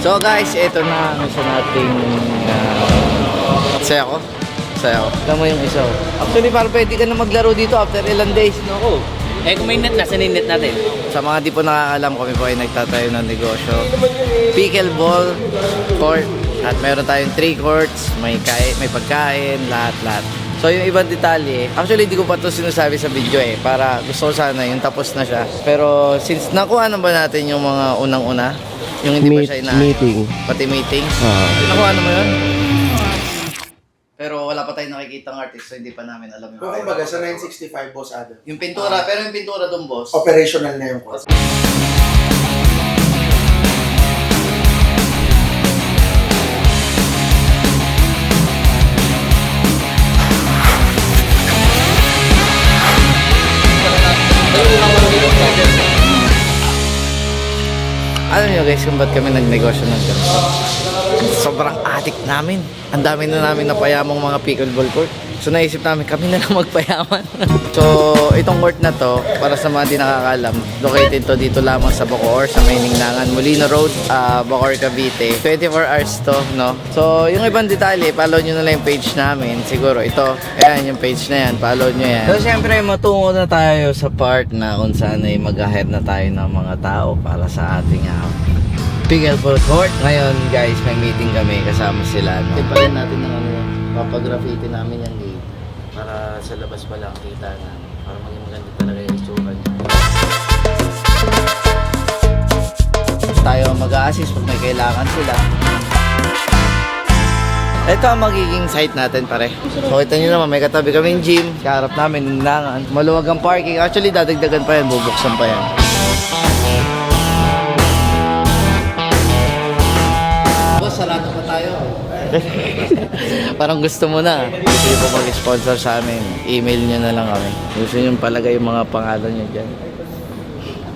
So guys, ito na ang isa nating saya ko. Alam mo yung isa. Actually, parang pwede ka na maglaro dito after ilang days, no? Oo. Eh kung may net, nasa net natin. Sa mga di po nakakalam, kami po ay nagtatayo ng negosyo. Pickleball court. At meron tayong 3 courts, may pagkain, lahat. So yung ibang detalye, actually di ko pa ito sinasabi sa video para gusto ko sana yung tapos na siya. Pero since nakuha na ba natin yung mga unang-una, yung hindi pa siya meeting. Pati meeting. Nakuha na mo yun? Pero wala pa tayong nakikitang artist, so hindi pa namin alam yung Kung kumbaga sa 965, Boss Adam. yung pintura, pero yung pintura doon, boss. Operational na yung course. Alam niyo guys kung ba't kami nagnegosyo ng ganito? Sobrang addict namin. Ang dami na namin napayamang mga pickleball court. So naisip namin kami na lang magpayaman. So itong court na to, para sa mga di nakakalam, located to dito lamang sa Bacoor, sa Mayninglangan, Molino Road, Bacoor, Cavite. 24 hours to, no? So yung ibang detalye, follow nyo na lang yung page namin. Siguro ito, ayan yung page na yan, follow nyo yan. So syempre matungo na tayo sa part na kung saan ay mag-ahead na tayo ng mga tao para sa ating pickleball court. Ngayon guys, may meeting kami kasama sila. Tiparin natin ng papagraffiti namin yung gate para sa labas pa lang kita na para maging maganda talaga yung itsura niya. Tayo mag-a-assist pag may kailangan sila. Ito ang magiging site natin pare. So kita nyo naman, may katabi kaming gym. Kaharap namin, ninangan. Maluwag ang parking. Actually dadagdagan pa yan, bubuksan pa yan. Sarado pa tayo. Parang gusto mo na. Gusto nyo po mag-sponsor sa amin. Email nyo na lang kami. Gusto nyo palagay yung mga pangalan nyo dyan.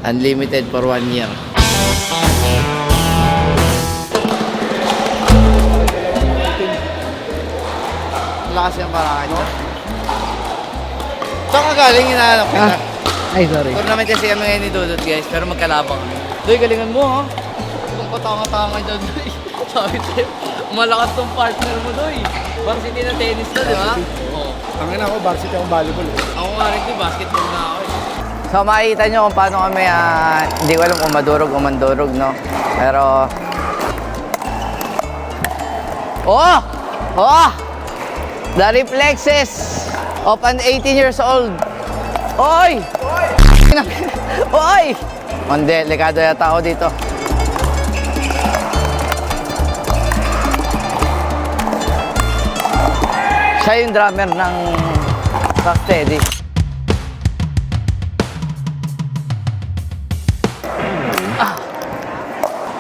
Unlimited for 1 year. Lakas yung parakan nyo. Saan ka galing? Hinahanap kita. Ay, sorry. Tournament kasi kami ngayon ni Dudut guys. Pero magkalabang kami. Doy, galingan mo ha. Kung patanga-tanga dyan Doy. Sabi sa'yo, malakas tong partner mo Doy. Varsity na tennis to, di ba? Oo. Ang ina ko, varsity akong volleyball. Ako nga rin di, basketball na ako. So makikita nyo kung paano kami, hindi ko alam kung madurog o mandurog, no? Pero... Oh! The reflexes of an 18 years old. Oy! Oy! Hindi, delikado yata ako dito. Siya yung drummer ng Rocksteady.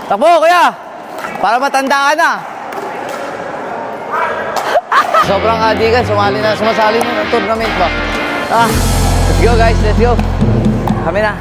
Takbo, kuya! Para matanda ka na. Sobrang adikan, sumasali na ng tournament ba? Let's go guys, let's go. Kami na.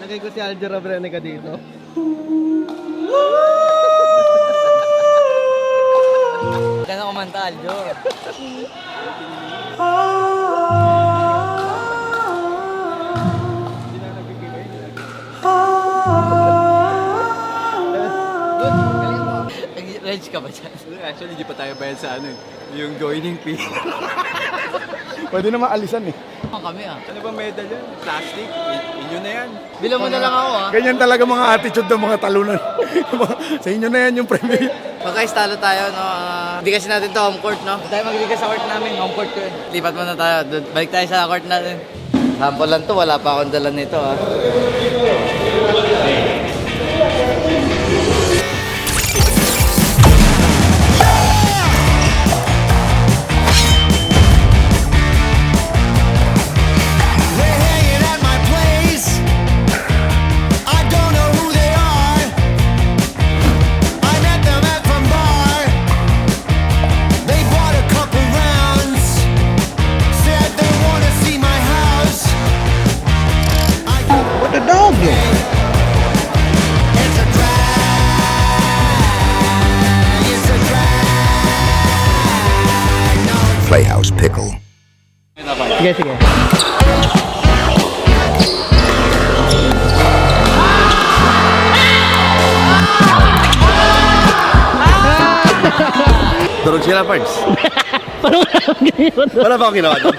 Lagay ko si Aljo Rabrenica dito. Gano'n kumanta, Aljo. Reg ka ba dyan? Actually, di pa tayo bayad sa ano yung joining fee. Pwede naman alisan eh. Kami ah. Ano ba medal yan? Plastic? Inyo na yan. Bilang mo na lang ako ah. Ganyan talaga mga attitude ng mga talunan. Sa inyo na yan yung premium. Pagka-estalo tayo, no? Hindi kasi natin to home court, no? Tayo magligas sa court namin, home court ko eh. Lipat muna tayo, balik tayo sa court natin. Sample lang to, wala pa akong dala nito ah. They're hanging at my place. I don't know who they are. I met them at some bar. They bought a couple rounds. Said they wanna see my house. What the dog do? It's a drag. It's a drag. No, it's Playhouse Pickle. Sige, sige. Durog sila, Pards. Wala ba akong ginawa doon?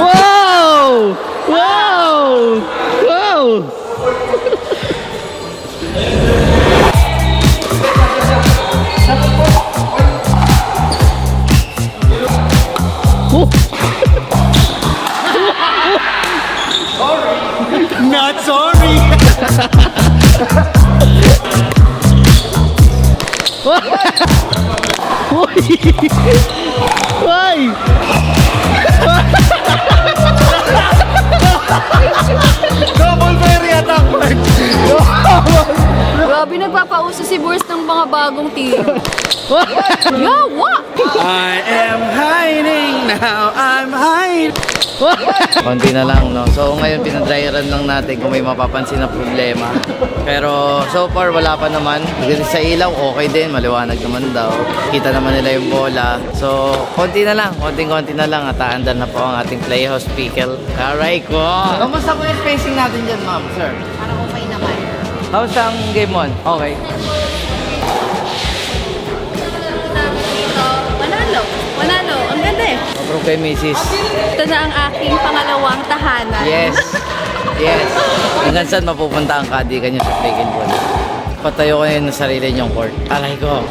Wow! Wow! Wow! not sorry. Why? Double berry attack, Pards. Grabe, nagpapauso si Boris ng mga bagong tiro. Yawa! I am hiding now. I'm hiding. Konti na lang, no? So ngayon pinadry run lang natin kung may mapapansin na problema. Pero so far wala pa naman. Sa ilaw okay din, maliwanag naman daw. Kita naman nila yung bola. So konti na lang, konting-konti na lang at aandar na po ang ating Playhouse Pickle. Aray ko! Kamusta po yung spacing natin dyan, ma'am, sir? Parang okay naman. How's ang game 1? Okay. Manalo. Manalo. Ang ganda eh. Approve kay Mrs. Ito na ang aking pangalawang tahanan. Yes. Yes. Hanggang saan mapupunta ang kadikan nyo sa Pickle Ball? Patayo kayo ng sarili nyong court. Aray ko.